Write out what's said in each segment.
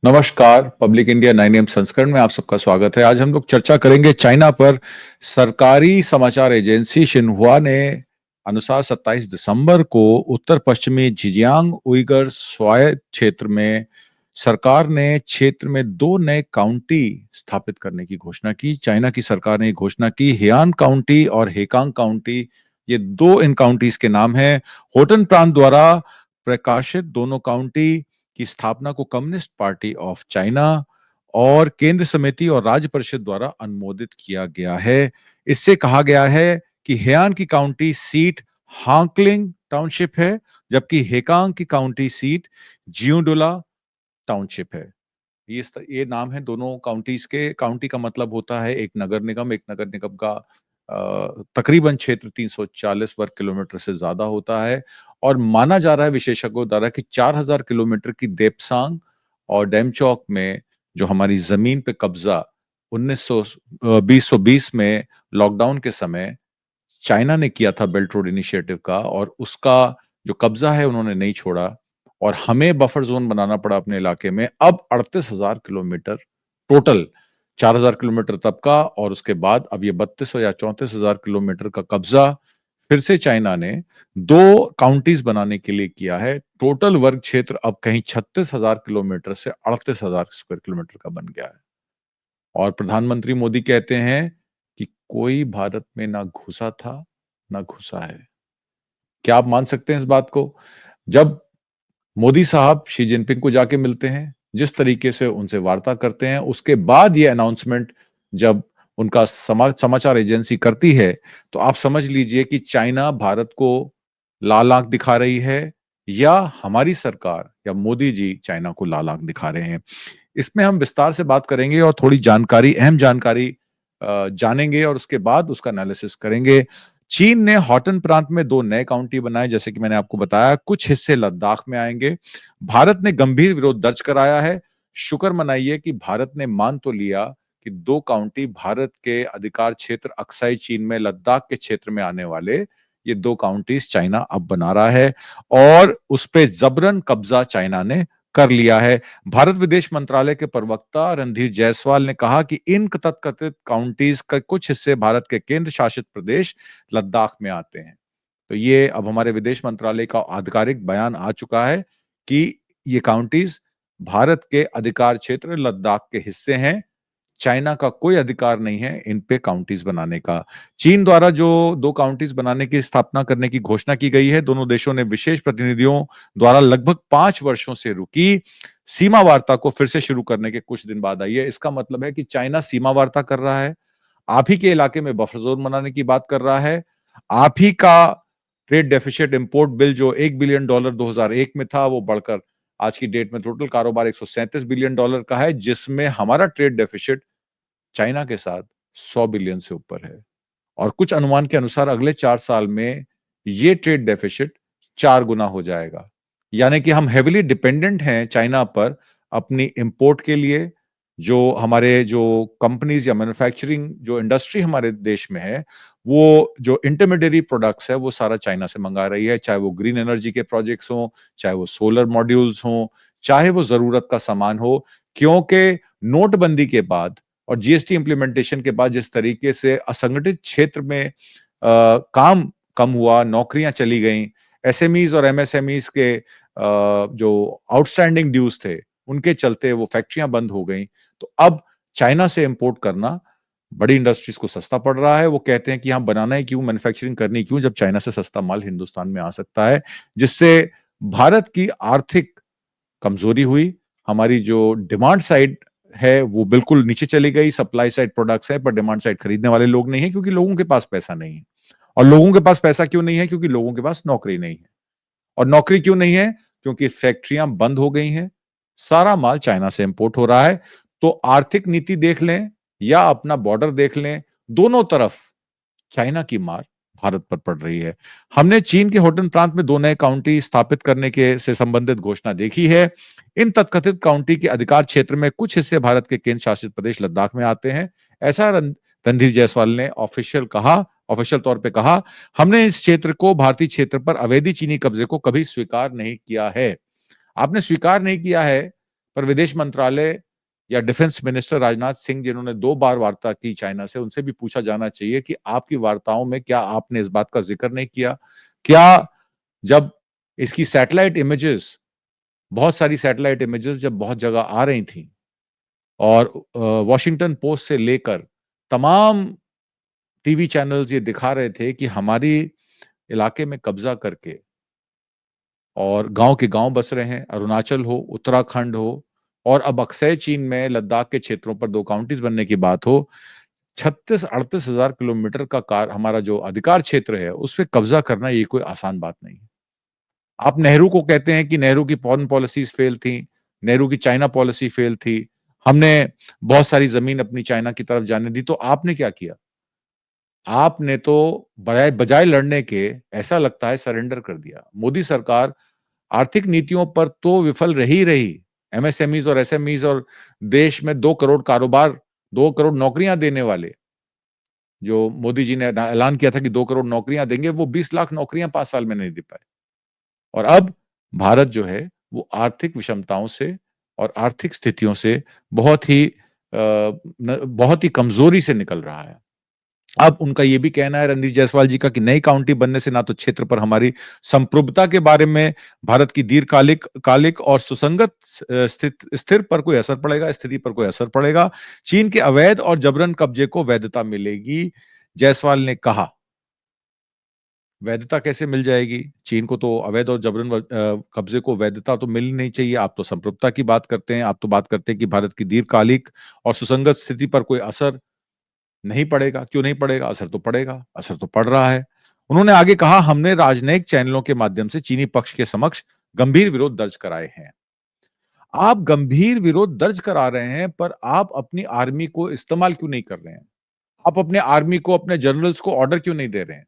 नमस्कार। Public India 9 AM संस्करण में आप सबका स्वागत है। आज हम लोग चर्चा करेंगे चाइना पर। सरकारी समाचार एजेंसी शिन्हुआ ने अनुसार 27 दिसंबर को उत्तर पश्चिमी झिंजियांग उइगर स्वायत्त क्षेत्र में सरकार ने क्षेत्र में 2 नए काउंटी स्थापित करने की घोषणा की। चाइना की सरकार ने घोषणा की हेआन काउंटी और हेकांग काउंटी, ये 2 इन काउंटीज के नाम हैं। होटन प्रांत द्वारा प्रकाशित दोनों काउंटी की स्थापना को कम्युनिस्ट पार्टी ऑफ चाइना और केंद्र समिति और राज्य परिषद द्वारा अनुमोदित किया गया है। इससे कहा गया है कि हेआन की काउंटी सीट हांगलिंग टाउनशिप है, जबकि हेकांग की काउंटी सीट जियोडुला टाउनशिप है। ये नाम है दोनों काउंटीज के। काउंटी का मतलब होता है एक नगर निगम। एक नगर निगम का तकरीबन क्षेत्र 340 वर्ग किलोमीटर से ज्यादा होता है और माना जा रहा है विशेषज्ञों द्वारा कि 4000 किलोमीटर की देपसांग और डेमचौक में जो हमारी जमीन पे कब्जा 2020 में लॉकडाउन के समय चाइना ने किया था बेल्ट रोड इनिशिएटिव का, और उसका जो कब्जा है उन्होंने नहीं छोड़ा और हमें बफर जोन बनाना पड़ा अपने इलाके में। अब 38,000 किलोमीटर टोटल, 4000 किलोमीटर तब का और उसके बाद अब ये 32 या 34,000 किलोमीटर का कब्जा फिर से चाइना ने 2 काउंटीज बनाने के लिए किया है। टोटल वर्ग क्षेत्र अब कहीं 36,000 किलोमीटर से 38,000 स्क्वायर किलोमीटर का बन गया है। और प्रधानमंत्री मोदी कहते हैं कि कोई भारत में ना घुसा था ना घुसा है। क्या आप मान सकते हैं इस बात को? जब मोदी साहब शी जिनपिंग को जाके मिलते हैं, जिस तरीके से उनसे वार्ता करते हैं, उसके बाद ये अनाउंसमेंट जब उनका समाचार एजेंसी करती है, तो आप समझ लीजिए कि चाइना भारत को लाल आंख दिखा रही है या हमारी सरकार या मोदी जी चाइना को लाल आंख दिखा रहे हैं। इसमें हम विस्तार से बात करेंगे और थोड़ी जानकारी, अहम जानकारी जानेंगे और उसके बाद उसका एनालिसिस करेंगे। चीन ने हॉटन प्रांत में 2 नए काउंटी बनाए, जैसे कि मैंने आपको बताया। कुछ हिस्से लद्दाख में आएंगे। भारत ने गंभीर विरोध दर्ज कराया है। शुक्र मनाइए कि भारत ने मान तो लिया कि 2 काउंटी भारत के अधिकार क्षेत्र अक्साई चीन में लद्दाख के क्षेत्र में आने वाले ये 2 काउंटीज चाइना अब बना रहा है और उस पे जबरन कब्जा चाइना ने कर लिया है। भारत विदेश मंत्रालय के प्रवक्ता रणधीर जायसवाल ने कहा कि इन तथाकथित काउंटीज का कुछ हिस्से भारत के केंद्र शासित प्रदेश लद्दाख में आते हैं। तो ये अब हमारे विदेश मंत्रालय का आधिकारिक बयान आ चुका है कि ये काउंटीज भारत के अधिकार क्षेत्र लद्दाख के हिस्से हैं। चाइना का कोई अधिकार नहीं है इन पे काउंटीज बनाने का। चीन द्वारा जो 2 काउंटीज बनाने की स्थापना करने की घोषणा की गई है, दोनों देशों ने विशेष प्रतिनिधियों द्वारा लगभग 5 वर्षों से रुकी सीमा वार्ता को फिर से शुरू करने के कुछ दिन बाद आई है। इसका मतलब है कि चाइना सीमा वार्ता कर रहा है, आप ही के इलाके में बफर जोन बनाने की बात कर रहा है। आप ही का ट्रेड डेफिसिट इंपोर्ट बिल जो $1 बिलियन 2001 में था, वो बढ़कर आज की डेट में टोटल कारोबार $137 बिलियन का है, जिसमें हमारा ट्रेड डेफिसिट चाइना के साथ 100 बिलियन से ऊपर है। और कुछ अनुमान के अनुसार अगले 4 साल में ये ट्रेड डेफिसिट 4 गुना हो जाएगा। यानी कि हम हेविली डिपेंडेंट हैं चाइना पर अपनी इंपोर्ट के लिए। जो हमारे जो कंपनीज या मैन्युफैक्चरिंग जो इंडस्ट्री हमारे देश में है, वो जो इंटरमीडिएरी प्रोडक्ट्स है वो सारा चाइना से मंगा रही है, चाहे वो ग्रीन एनर्जी के प्रोजेक्ट्स हों, चाहे वो सोलर मॉड्यूल्स हों, चाहे वो जरूरत का सामान हो। क्योंकि नोटबंदी के बाद और जीएसटी इंप्लीमेंटेशन के बाद जिस तरीके से असंगठित क्षेत्र में काम कम हुआ, नौकरियां चली गईं, एसएमईज और एमएसएमईज के जो आउटस्टैंडिंग ड्यूज थे, उनके चलते वो फैक्ट्रियां बंद हो गईं। तो अब चाइना से इंपोर्ट करना बड़ी इंडस्ट्रीज को सस्ता पड़ रहा है। वो कहते हैं कि हम बनाना ही क्यों, मैन्युफैक्चरिंग करनी क्यों, जब चाइना से सस्ता माल हिंदुस्तान में आ सकता है। जिससे भारत की आर्थिक कमजोरी हुई। हमारी जो डिमांड साइड है वो बिल्कुल नीचे चली गई। सप्लाई साइड प्रोडक्ट्स है पर डिमांड साइड खरीदने वाले लोग नहीं है, क्योंकि लोगों के पास पैसा नहीं है। और लोगों के पास पैसा क्यों नहीं है? क्योंकि लोगों के पास नौकरी नहीं है। और नौकरी क्यों नहीं है? क्योंकि फैक्ट्रियां बंद हो गई हैं, सारा माल चाइना से इंपोर्ट हो रहा है। तो आर्थिक नीति देख लें या अपना बॉर्डर देख लें, दोनों तरफ चाइना की मार भारत पर पड़ रही है। हमने चीन के होटन प्रांत में 2 नए काउंटी स्थापित करने के से संबंधित घोषणा देखी है। इन तथाकथित काउंटी के अधिकार क्षेत्र में कुछ हिस्से भारत के केंद्र शासित प्रदेश लद्दाख में आते हैं। ऐसा रणधीर जायसवाल ने ऑफिशियल तौर पे कहा, हमने इस क्षेत्र को भारतीय क्षेत्र पर अवैध चीनी कब्जे को कभी स्वीकार नहीं किया है। आपने स्वीकार नहीं किया है, पर विदेश मंत्रालय या डिफेंस मिनिस्टर राजनाथ सिंह, जिन्होंने 2 बार वार्ता की चाइना से, उनसे भी पूछा जाना चाहिए कि आपकी वार्ताओं में क्या आपने इस बात का ज़िक्र नहीं किया? क्या जब इसकी सैटेलाइट इमेजेस, बहुत सारी सैटेलाइट इमेजेस जब बहुत जगह आ रही थीं और वॉशिंगटन पोस्ट से लेकर तमाम टीवी चैनल्स ये दिखा रहे थे कि हमारी इलाके में कब्जा करके और गाँव के गाँव बस रहे हैं, अरुणाचल हो, उत्तराखंड हो और अब अक्सै चीन में लद्दाख के क्षेत्रों पर 2 काउंटीज़ बनने की बात हो, 36-38 हज़ार किलोमीटर का कार हमारा जो अधिकार क्षेत्र है, उस पे कब्जा करना ये कोई आसान बात नहीं है। आप नेहरू को कहते हैं कि नेहरू की फॉरेन पॉलिसीज़ फेल थी, नेहरू की चाइना पॉलिसी फेल थी, हमने बहुत सारी ज़मीन अपनी चाइना की तरफ जाने दी, तो आपने क्या किया? आपने तो बजाय बजाय लड़ने के ऐसा लगता है सरेंडर कर दिया। मोदी सरकार आर्थिक नीतियों पर तो विफल रही रही। एमएसएमईज़ और एसएमईज़ और देश में 2 करोड़ कारोबार, 2 करोड़ नौकरियाँ देने वाले, जो मोदी जी ने ऐलान किया था कि 2 करोड़ नौकरियाँ देंगे, वो 20 लाख नौकरियाँ 5 साल में नहीं दे पाए। और अब भारत जो है, वो आर्थिक विषमताओं से और आर्थिक स्थितियों से बहुत ही कमज़ोरी से निकल रहा है। अब उनका ये भी कहना है रणधीर जायसवाल जी का कि नई काउंटी बनने से ना तो क्षेत्र पर हमारी संप्रभुता के बारे में भारत की दीर्घकालिक कालिक और सुसंगत स्थिर पर कोई असर पड़ेगा, स्थिति पर कोई असर पड़ेगा। चीन के अवैध और जबरन कब्जे को वैधता मिलेगी, जायसवाल ने कहा। वैधता कैसे मिल जाएगी? चीन को तो अवैध और जबरन कब्जे को वैधता तो मिलनी नहीं चाहिए। आप तो संप्रभुता की बात करते हैं, आप तो बात करते हैं कि भारत की दीर्घकालिक और सुसंगत स्थिति पर कोई असर नहीं पड़ेगा। क्यों नहीं पड़ेगा? असर तो पड़ेगा, असर तो पड़ रहा है। उन्होंने आगे कहा, हमने राजनयिक चैनलों के माध्यम से चीनी पक्ष के समक्ष गंभीर विरोध दर्ज कराए हैं। आप गंभीर विरोध दर्ज करा रहे हैं, पर आप अपनी आर्मी को इस्तेमाल क्यों नहीं कर रहे हैं? आप अपने आर्मी को, अपने जनरल्स को ऑर्डर क्यों नहीं दे रहे हैं?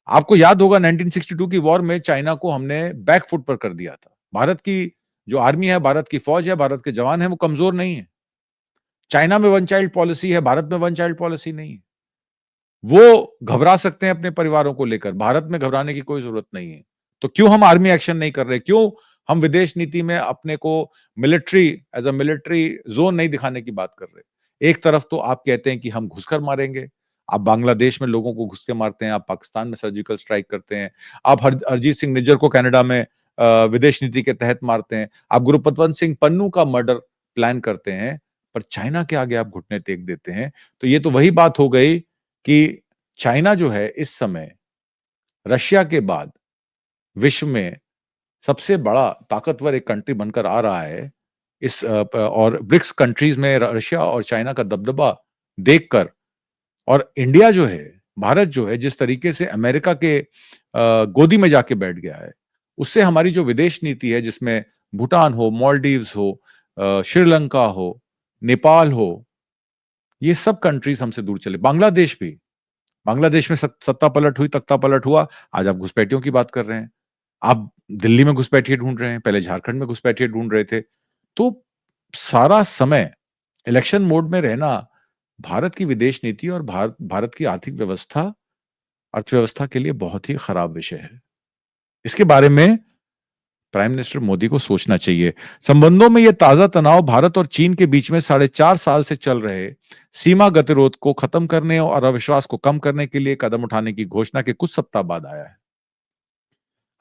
आपको याद होगा 1962 की वॉर में चाइना को हमने बैक फुट पर कर दिया था। भारत की जो आर्मी है, भारत की फौज है, भारत के जवान हैं, वो कमज़ोर नहीं है। चाइना में वन चाइल्ड पॉलिसी है, भारत में वन चाइल्ड पॉलिसी नहीं है। वो घबरा सकते हैं अपने परिवारों को लेकर, भारत में घबराने की कोई ज़रूरत नहीं है। तो क्यों हम आर्मी एक्शन नहीं कर रहे? क्यों हम विदेश नीति में अपने को military as a military zone नहीं दिखाने की बात कर रहे? एक तरफ तो आप कहते हैं कि हम घुसकर मारेंगे, आप बांग्लादेश में लोगों को घुस के मारते हैं, आप पाकिस्तान में सर्जिकल स्ट्राइक करते हैं, आप हरजीत सिंह निज्जर को कनाडा में विदेश नीति के तहत मारते हैं, आप गुरपतवंत सिंह पन्नू का मर्डर प्लान करते हैं, पर चाइना के आगे आप घुटने टेक देते हैं। तो ये तो वही बात हो गई कि चाइना जो है इस समय रशिया के बाद विश्व में सबसे बड़ा ताकतवर एक कंट्री बनकर आ रहा है। और ब्रिक्स कंट्रीज में रशिया और चाइना का दबदबा देखकर, और इंडिया जो है, भारत जो है, जिस तरीके से अमेरिका के गोदी में जाके बैठ गया है, उससे हमारी जो विदेश नीति है, जिसमें भूटान हो, मालदीव्स हो, श्रीलंका हो, नेपाल हो, ये सब कंट्रीज हमसे दूर चले। बांग्लादेश भी, बांग्लादेश में सत्ता पलट हुई, तख्ता पलट हुआ, आज आप घुसपैठियों की बात कर रहे हैं। आप दिल्ली में घुसपैठिए ढूँढ रहे हैं, पहले झारखंड में घुसपैठिए ढूँढ रहे थे। तो सारा समय इलेक्शन मोड में रहना भारत की विदेश नीति और भारत की आर्थिक व्यवस्था, अर्थव्यवस्था के लिए बहुत ही खराब विषय है। इसके बारे में प्राइम मिनिस्टर मोदी को सोचना चाहिए। संबंधों में ये ताजा तनाव भारत और चीन के बीच में 4.5 साल से चल रहे सीमा गतिरोध को खत्म करने और अविश्वास को कम करने के लिए कदम उठाने की घोषणा के कुछ सप्ताह बाद आया है।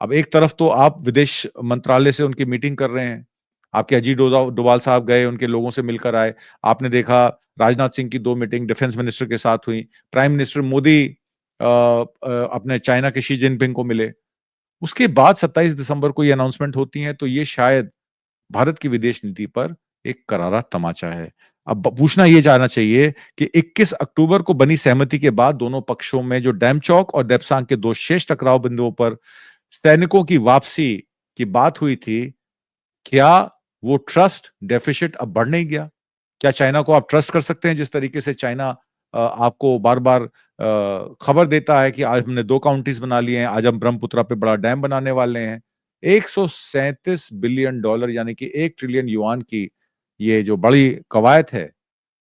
अब एक तरफ तो आप विदेश मंत्रालय से उनकी मीटिंग कर रहे हैं। आपके अजीत डोभाल साहब गए, उनके लोगों से मिलकर आए। आपने देखा राजनाथ सिंह की 2 मीटिंग डिफेंस मिनिस्टर के साथ हुई। प्राइम मिनिस्टर मोदी अपने चाइना के शी जिनपिंग को मिले। उसके बाद 27 दिसंबर को ये अनाउंसमेंट होती है, तो ये शायद भारत की विदेश नीति पर एक करारा तमाचा है। अब पूछना ये जाना चाहिए कि 21 अक्टूबर को बनी सहमति के बाद दोनों पक्षों में जो डैमचौक और देपसांग के 2 शेष टकराव बिंदुओं पर सैनिकों की वापसी की बात हुई थी, क्या वो ट्रस्ट डेफिसिट अब बढ़ नहीं गया? क्या चाइना को आप ट्रस्ट कर सकते हैं जिस तरीके से चाइना आपको बार-बार खबर देता है कि आज हमने 2 काउंटीज़ बना लिए हैं, आज हम ब्रह्मपुत्रा पे बड़ा डैम बनाने वाले हैं। $137 बिलियन यानी कि 1 ट्रिलियन युआन की ये जो बड़ी कवायद है,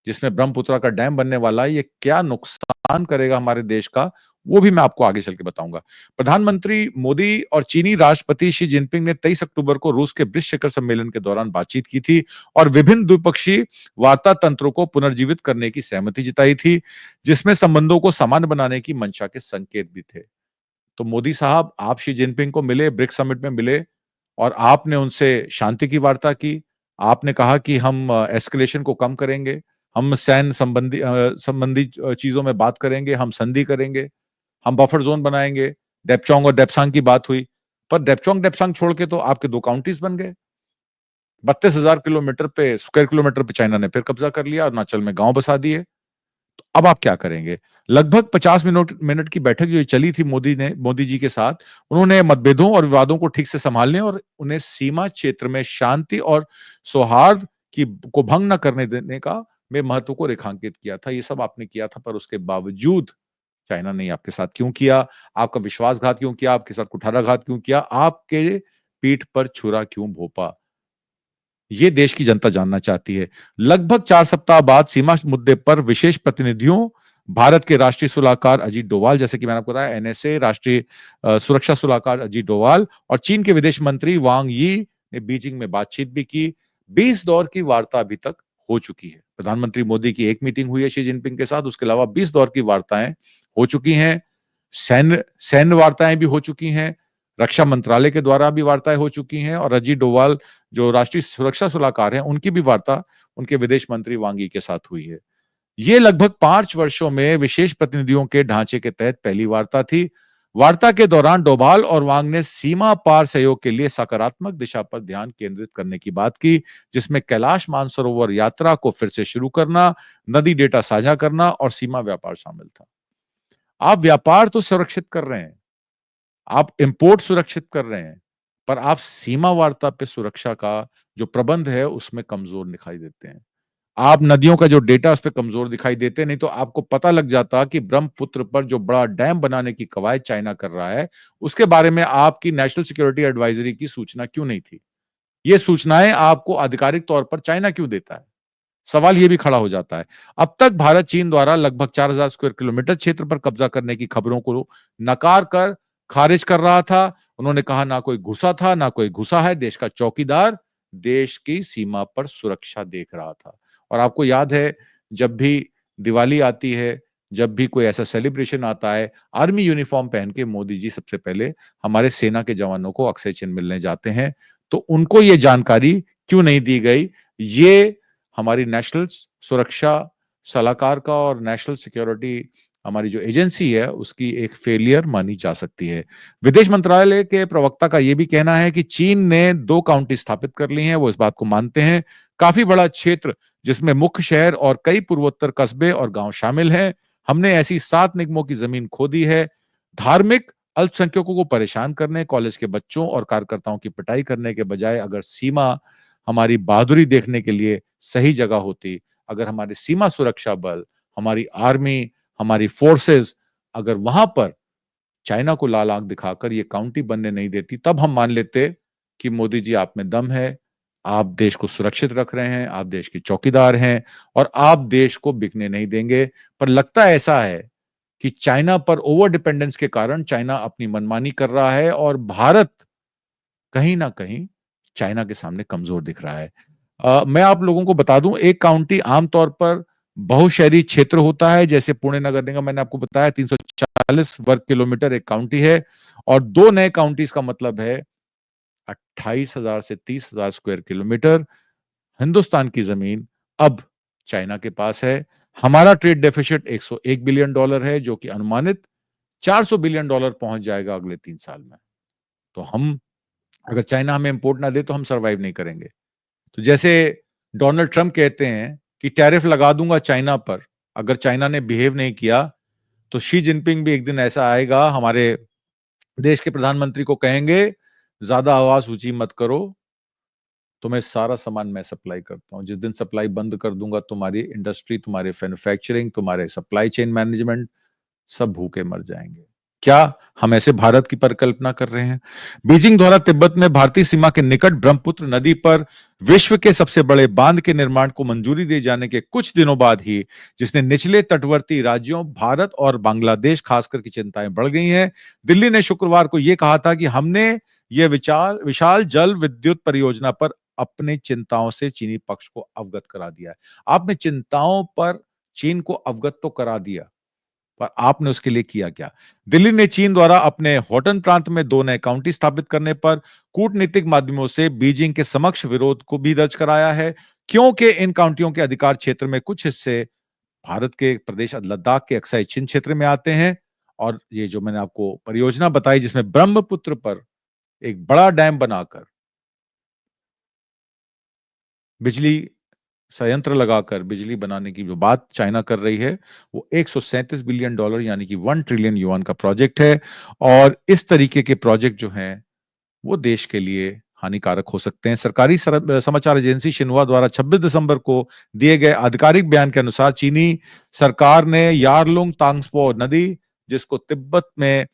जिसमें ब्रह्मपुत्रा का डैम बनने वाला है, ये क्या नुकसान करेगा हमारे देश का, वो भी मैं आपको आगे चल के बताऊँगा। प्रधानमंत्री मोदी और चीनी राष्ट्रपति शी जिनपिंग ने 23 अक्टूबर को रूस के ब्रिक्स शिखर सम्मेलन के दौरान बातचीत की थी और विभिन्न द्विपक्षीय वार्ता तंत्रों को पुनर्जीवित करने की सहमति जताई थी, जिसमें संबंधों को सामान्य बनाने की मंशा के संकेत भी थे। तो मोदी साहब, आप शी जिनपिंग को मिले, ब्रिक्स समिट में मिले और आपने उनसे शांति की वार्ता की। आपने कहा कि हम एस्केलेशन को कम करेंगे, हम सैन्य संबंधी चीज़ों में बात करेंगे, हम संधि करेंगे, हम बफर ज़ोन बनाएँगे। डेप्चोंग और डेप्सांग की बात हुई, पर डेप्चोंग, डेप्सांग छोड़ के तो आपके 2 काउंटीज़ बन गए। 32,000 स्क्वायर किलोमीटर पे चाइना ने फिर कब्ज़ा कर लिया, अरुणाचल में गाँव बसा दिए। तो अब आप क्या करेंगे? लगभग 50 मिनट मिनट की बैठक जो चली थी मोदी जी के साथ, उन्होंने मतभेदों और विवादों को ठीक से सँभालने और उन्हें सीमा क्षेत्र में शांति और सौहार्द को भंग न करने देने का में महत्व को रेखांकित किया था। ये सब आपने किया था, पर उसके बावजूद चाइना ने आपके साथ क्यों किया? आपका विश्वासघात क्यों किया? आपके साथ कुठाराघात क्यों किया? आपके पीठ पर छुरा क्यों भोंपा? ये देश की जनता जानना चाहती है। लगभग 4 सप्ताह बाद सीमा मुद्दे पर विशेष प्रतिनिधियों, भारत के राष्ट्रीय सलाहकार अजीत डोभाल, जैसे कि मैंने आपको बताया, एनएसए राष्ट्रीय सुरक्षा सलाहकार अजीत डोभाल और चीन के विदेश मंत्री वांग यी ने बीजिंग में बातचीत भी की। 20 दौर की वार्ता अभी तक हो चुकी है। प्रधानमंत्री मोदी की एक मीटिंग हुई है शी जिनपिंग के साथ, उसके अलावा 20 दौर की वार्ताएँ हो चुकी हैं। सैन्य सैन्य वार्ताएँ भी हो चुकी हैं। रक्षा मंत्रालय के द्वारा भी वार्ताएँ हो चुकी हैं और अजीत डोभाल जो राष्ट्रीय सुरक्षा सलाहकार हैं, उनकी भी वार्ता उनके विदेश मंत्री वांग यी के साथ हुई है। ये लगभग 5 वर्षों में विशेष प्रतिनिधियों के ढांचे के तहत पहली वार्ता थी। वार्ता के दौरान डोभाल और वांग ने सीमा पार सहयोग के लिए सकारात्मक दिशा पर ध्यान केंद्रित करने की बात की, जिसमें कैलाश मानसरोवर यात्रा को फिर से शुरू करना, नदी डेटा साझा करना और सीमा व्यापार शामिल था। आप व्यापार तो सुरक्षित कर रहे हैं, आप इंपोर्ट सुरक्षित कर रहे हैं, पर आप सीमा वार्ता पे सुरक्षा का जो प्रबंध है, उसमें कमज़ोर दिखाई देते हैं। आप नदियों का जो डेटा उस पे कमज़ोर दिखाई देते हैं, नहीं तो आपको पता लग जाता कि ब्रह्मपुत्र पर जो बड़ा डैम बनाने की कवायद चाइना कर रहा है, उसके बारे में आपकी नेशनल सिक्योरिटी एडवाइजरी की सूचना क्यों नहीं थी? ये सूचनाएँ आपको आधिकारिक तौर पर चाइना क्यों देता है? सवाल ये भी खड़ा हो जाता है। अब तक भारत चीन द्वारा लगभग 4000 स्क्वायर किलोमीटर क्षेत्र पर कब्जा करने की खबरों को नकार कर खारिज कर रहा था। उन्होंने कहा ना कोई घुसा था, ना कोई घुसा है, देश का चौकीदार देश की सीमा पर सुरक्षा देख रहा था। और आपको याद है, जब भी दिवाली आती है, जब भी कोई ऐसा सेलिब्रेशन आता है, आर्मी यूनिफ़ॉर्म पहन के मोदी जी सबसे पहले हमारे सेना के जवानों को अक्षय चिन्ह मिलने जाते हैं। तो उनको ये जानकारी क्यों नहीं दी गई? ये हमारी नेशनल सुरक्षा सलाहकार का और नेशनल सिक्योरिटी हमारी जो एजेंसी है, उसकी एक फेलियर मानी जा सकती है। विदेश मंत्रालय के प्रवक्ता का ये भी कहना है कि चीन ने 2 काउंटी स्थापित कर ली हैं, वो इस बात को मानते हैं। काफ़ी बड़ा क्षेत्र जिसमें मुख्य शहर और कई पूर्वोत्तर कस्बे और गाँव शामिल हैं। हमने ऐसी 7 निगमों की ज़मीन खो दी है। धार्मिक अल्पसंख्यकों को परेशान करने, कॉलेज के बच्चों और कार्यकर्ताओं की पिटाई करने के बजाय अगर सीमा हमारी बहादुरी देखने के लिए सही जगह होती, अगर हमारे सीमा सुरक्षा बल, हमारी आर्मी, हमारी फोर्सेस अगर वहाँ पर चाइना को लाल आँख दिखाकर ये काउंटी बनने नहीं देती, तब हम मान लेते कि मोदी जी आप में दम है, आप देश को सुरक्षित रख रहे हैं, आप देश के चौकीदार हैं और आप देश को बिकने नहीं देंगे। पर लगता ऐसा है कि चाइना पर ओवर डिपेंडेंस के कारण चाइना अपनी मनमानी कर रहा है और भारत कहीं न कहीं चाइना के सामने कमज़ोर दिख रहा है। मैं आप लोगों को बता दूँ, एक काउंटी आमतौर पर बहुशहरी क्षेत्र होता है, जैसे पुणे नगर निगम मैंने आपको बताया 340 वर्ग किलोमीटर एक काउंटी है और 2 नए काउंटीज़ का मतलब है 28,000 से 30,000 स्क्वायर किलोमीटर हिंदुस्तान की ज़मीन अब चाइना के पास है। हमारा ट्रेड डेफिसिट $101 बिलियन है, जो कि अनुमानित $400 बिलियन पहुँच जाएगा अगले 3 साल में। तो हम अगर चाइना हमें इम्पोर्ट ना दे तो हम सर्वाइव नहीं करेंगे। तो जैसे डोनाल्ड ट्रम्प कहते हैं कि टैरिफ लगा दूँगा चाइना पर, अगर चाइना ने बिहेव नहीं किया, तो शी जिनपिंग भी एक दिन ऐसा आएगा, हमारे देश के प्रधानमंत्री को कहेंगे, "ज़्यादा आवाज़ ऊँची मत करो, तुम्हें सारा सामान मैं सप्लाई करता हूँ। जिस दिन सप्लाई बंद कर दूँगा, तुम्हारी इंडस्ट्री, तुम्हारे मैन्युफैक्चरिंग, तुम्हारे सप्लाई चेन मैनेजमेंट सब भूखे मर जाएँगे।" क्या हम ऐसे भारत की परिकल्पना कर रहे हैं? बीजिंग द्वारा तिब्बत में भारतीय सीमा के निकट ब्रह्मपुत्र नदी पर विश्व के सबसे बड़े बांध के निर्माण को मंजूरी दिए जाने के कुछ दिनों बाद ही जिसने निचले तटवर्ती राज्यों भारत और बांग्लादेश खासकर की चिंताएं बढ़ गई हैं। दिल्ली ने शुक्रवार को यह कहा था कि हमने यह विचार विशाल जल विद्युत परियोजना पर अपनी चिंताओं से चीनी पक्ष को अवगत करा दिया है। आपने चिंताओं पर चीन को अवगत तो करा दिया, पर आपने उसके लिए किया क्या? दिल्ली ने चीन द्वारा अपने होटन प्रांत में 2 नए काउंटी स्थापित करने पर कूटनीतिक माध्यमों से बीजिंग के समक्ष विरोध को भी दर्ज कराया है, क्योंकि इन काउंटियों के अधिकार क्षेत्र में कुछ हिस्से भारत के प्रदेश लद्दाख के अक्साई चिन क्षेत्र में आते हैं। और ये जो मैंने आपको परियोजना बताई जिसमें ब्रह्मपुत्र पर एक बड़ा डैम बनाकर बिजली संयंत्र लगाकर बिजली बनाने की जो बात चाइना कर रही है, वो $137 बिलियन यानी कि 1 ट्रिलियन युआन का प्रोजेक्ट है। और इस तरीके के प्रोजेक्ट जो हैं, वो देश के लिए हानिकारक हो सकते हैं। सरकारी समाचार एजेंसी शिन्हुआ द्वारा 26 दिसंबर को दिए गए आधिकारिक बयान के अनुसार चीनी सरकार ने यारलुंग तांग्सपो नदी, जिसको तिब्बत में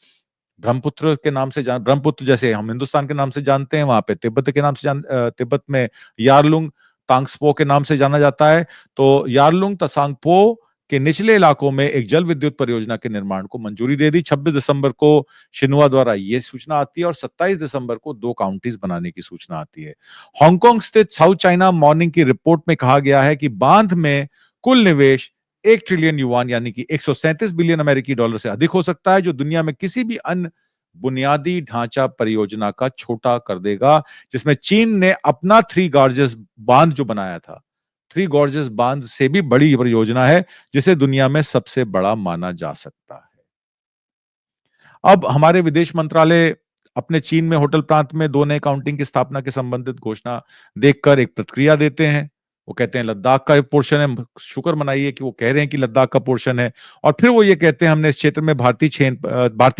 ब्रह्मपुत्र जैसे हम हिंदुस्तान के नाम से जानते हैं, वहां पे तिब्बत के नाम से तिब्बत में यारलुंग तांग्सपो के नाम से जाना जाता है। तो यारलुंग तसांगपो के निचले इलाकों में एक जल विद्युत परियोजना के निर्माण को मंजूरी दे दी। 26 दिसंबर को शिन्हुआ द्वारा यह सूचना आती है और 27 दिसंबर को 2 काउंटीज बनाने की सूचना आती है। हांगकांग स्थित साउथ चाइना मॉर्निंग की रिपोर्ट में कहा गया है कि बांध में कुल निवेश 1 ट्रिलियन युआन यानी कि 137 बिलियन अमेरिकी डॉलर से अधिक हो सकता है, जो दुनिया में किसी भी अन्य बुनियादी ढांचा परियोजना का छोटा कर देगा, जिसमें चीन ने अपना थ्री गॉर्जेस बांध जो बनाया था, थ्री गॉर्जेस बांध से भी बड़ी परियोजना है, जिसे दुनिया में सबसे बड़ा माना जा सकता है। अब हमारे विदेश मंत्रालय अपने चीन में होटल प्रांत में 2 नए काउंटिंग की स्थापना के संबंधित घोषणा देखकर एक प्रतिक्रिया देते हैं। वो कहते हैं लद्दाख का एक पोर्शन है, शुक्र मनाइए कि वो कह रहे हैं कि लद्दाख का पोर्शन है। और फिर वो ये कहते हैं हमने इस क्षेत्र में भारतीय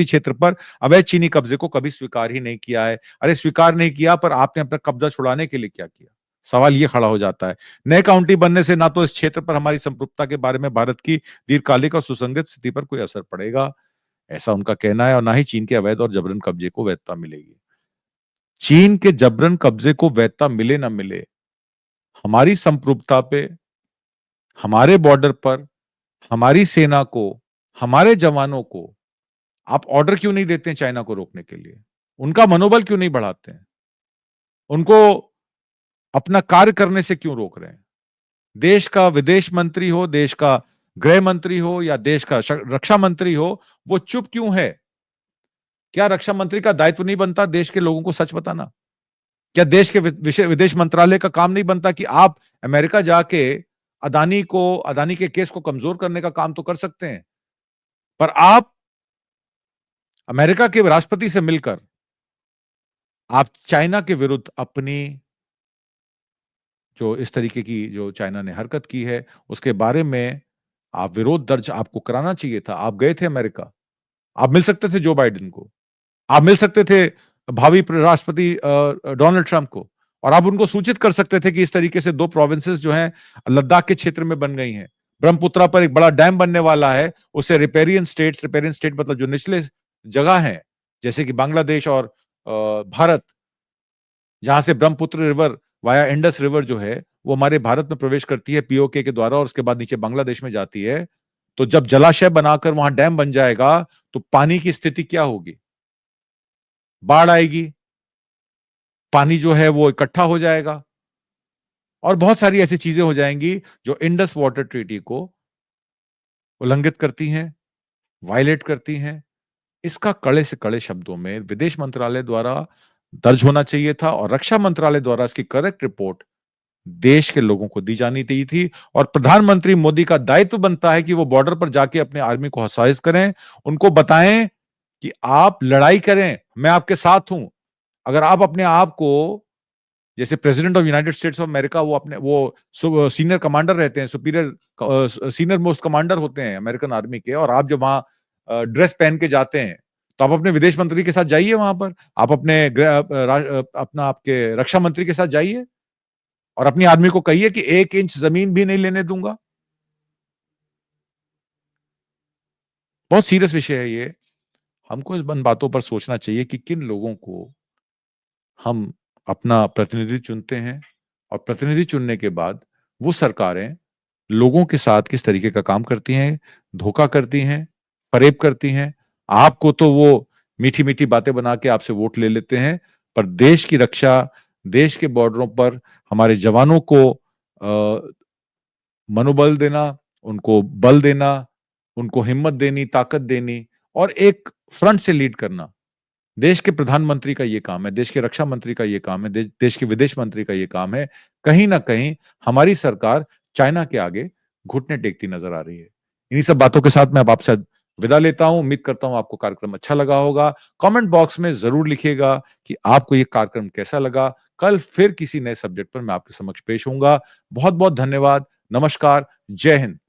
क्षेत्र पर अवैध चीनी कब्जे को कभी स्वीकार ही नहीं किया है। अरे स्वीकार नहीं किया, पर आपने अपना कब्जा छुड़ाने के लिए क्या किया? सवाल ये खड़ा हो जाता है। नए काउंटी बनने से ना तो इस क्षेत्र पर हमारी संप्रभुता के बारे में भारत की दीर्घकालिक और सुसंगत स्थिति पर कोई असर पड़ेगा, ऐसा उनका कहना है, और ना ही चीन के अवैध और जबरन कब्जे को वैधता मिलेगी। चीन के जबरन कब्जे को वैधता मिले ना मिले, हमारी संप्रभुता पे, हमारे बॉर्डर पर, हमारी सेना को, हमारे जवानों को आप ऑर्डर क्यों नहीं देते हैं चाइना को रोकने के लिए? उनका मनोबल क्यों नहीं बढ़ाते हैं? उनको अपना कार्य करने से क्यों रोक रहे हैं? देश का विदेश मंत्री हो, देश का गृह मंत्री हो या देश का रक्षा मंत्री हो, वो चुप क्यों है? क्या रक्षा मंत्री का दायित्व नहीं बनता देश के लोगों को सच बताना? क्या देश के विदेश मंत्रालय का काम नहीं बनता कि आप अमेरिका जाके अदानी के केस को कमजोर करने का काम तो कर सकते हैं, पर आप अमेरिका के राष्ट्रपति से मिलकर आप चाइना के विरुद्ध अपनी जो इस तरीके की जो चाइना ने हरकत की है, उसके बारे में आप विरोध दर्ज आपको कराना चाहिए था। आप गए थे अमेरिका, आप मिल सकते थे जो बाइडेन को। आप मिल सकते थे भावी राष्ट्रपति डोनाल्ड ट्रंप को, और आप उनको सूचित कर सकते थे कि इस तरीके से 2 प्रोविंसेस जो हैं लद्दाख के क्षेत्र में बन गई हैं। ब्रह्मपुत्रा पर एक बड़ा डैम बनने वाला है, उससे रिपेरियन स्टेट मतलब जो निचले जगह हैं, जैसे कि बांग्लादेश और भारत, जहां से Brahmaputra river via Indus river जो है, वो हमारे भारत में प्रवेश करती है पीओके के द्वारा और उसके बाद नीचे बांग्लादेश में जाती है। तो जब जलाशय बनाकर वहां डैम बन जाएगा, तो पानी की स्थिति क्या होगी? बाढ़ आएगी, पानी जो है वो इकट्ठा हो जाएगा और बहुत सारी ऐसी चीजें हो जाएंगी जो इंडस वाटर ट्रीटी को उल्लंघित करती हैं, वायलेट करती हैं। इसका कड़े से कड़े शब्दों में विदेश मंत्रालय द्वारा दर्ज होना चाहिए था और रक्षा मंत्रालय द्वारा इसकी करेक्ट रिपोर्ट देश के लोगों को दी जानी चाहिए थी। और प्रधानमंत्री मोदी का दायित्व बनता है कि वो बॉर्डर पर जाके अपने आर्मी को हौसलाइज करें, उनको बताएं कि आप लड़ाई करें, मैं आपके साथ हूं। अगर आप अपने आप को, जैसे president of United states of America, वो अपने वो सीनियर कमांडर रहते हैं, सुपीरियर सीनियर मोस्ट कमांडर होते हैं अमेरिकन आर्मी के, और आप जब वहां ड्रेस पहन के जाते हैं, तो आप अपने विदेश मंत्री के साथ जाइए वहां पर, आप अपना आपके रक्षा मंत्री के साथ जाइए और अपनी आर्मी को कहिए कि 1 इंच जमीन भी नहीं लेने दूंगा। बहुत सीरियस विषय है ये। हमको इस बन बातों पर सोचना चाहिए कि किन लोगों को हम अपना प्रतिनिधि चुनते हैं और प्रतिनिधि चुनने के बाद वो सरकारें लोगों के साथ किस तरीके का काम करती हैं, धोखा करती हैं, फ़रेब करती हैं। आपको तो वो मीठी-मीठी बातें बना के आपसे वोट ले लेते हैं, पर देश की रक्षा, देश के बॉर्डरों पर हमारे जवानों को मनोबल देना, उनको बल देना, उनको हिम्मत देनी, ताकत देनी और एक फ्रंट से लीड करना। देश के प्रधानमंत्री का ये काम है, देश के रक्षा मंत्री का ये काम है, देश के विदेश मंत्री का ये काम है। कहीं न कहीं हमारी सरकार चाइना के आगे घुटने टेकती नज़र आ रही है। इन्हीं सब बातों के साथ मैं अब आपसे विदा लेता हूँ। उम्मीद करता हूँ आपको कार्यक्रम अच्छा लगा होगा। कमेंट बॉक्स में ज़रूर लिखिएगा कि आपको ये कार्यक्रम कैसा लगा। कल फिर किसी नए सब्जेक्ट पर मैं आपके समक्ष पेश होऊँगा। बहुत-बहुत धन्यवाद। नमस्कार। जय हिंद।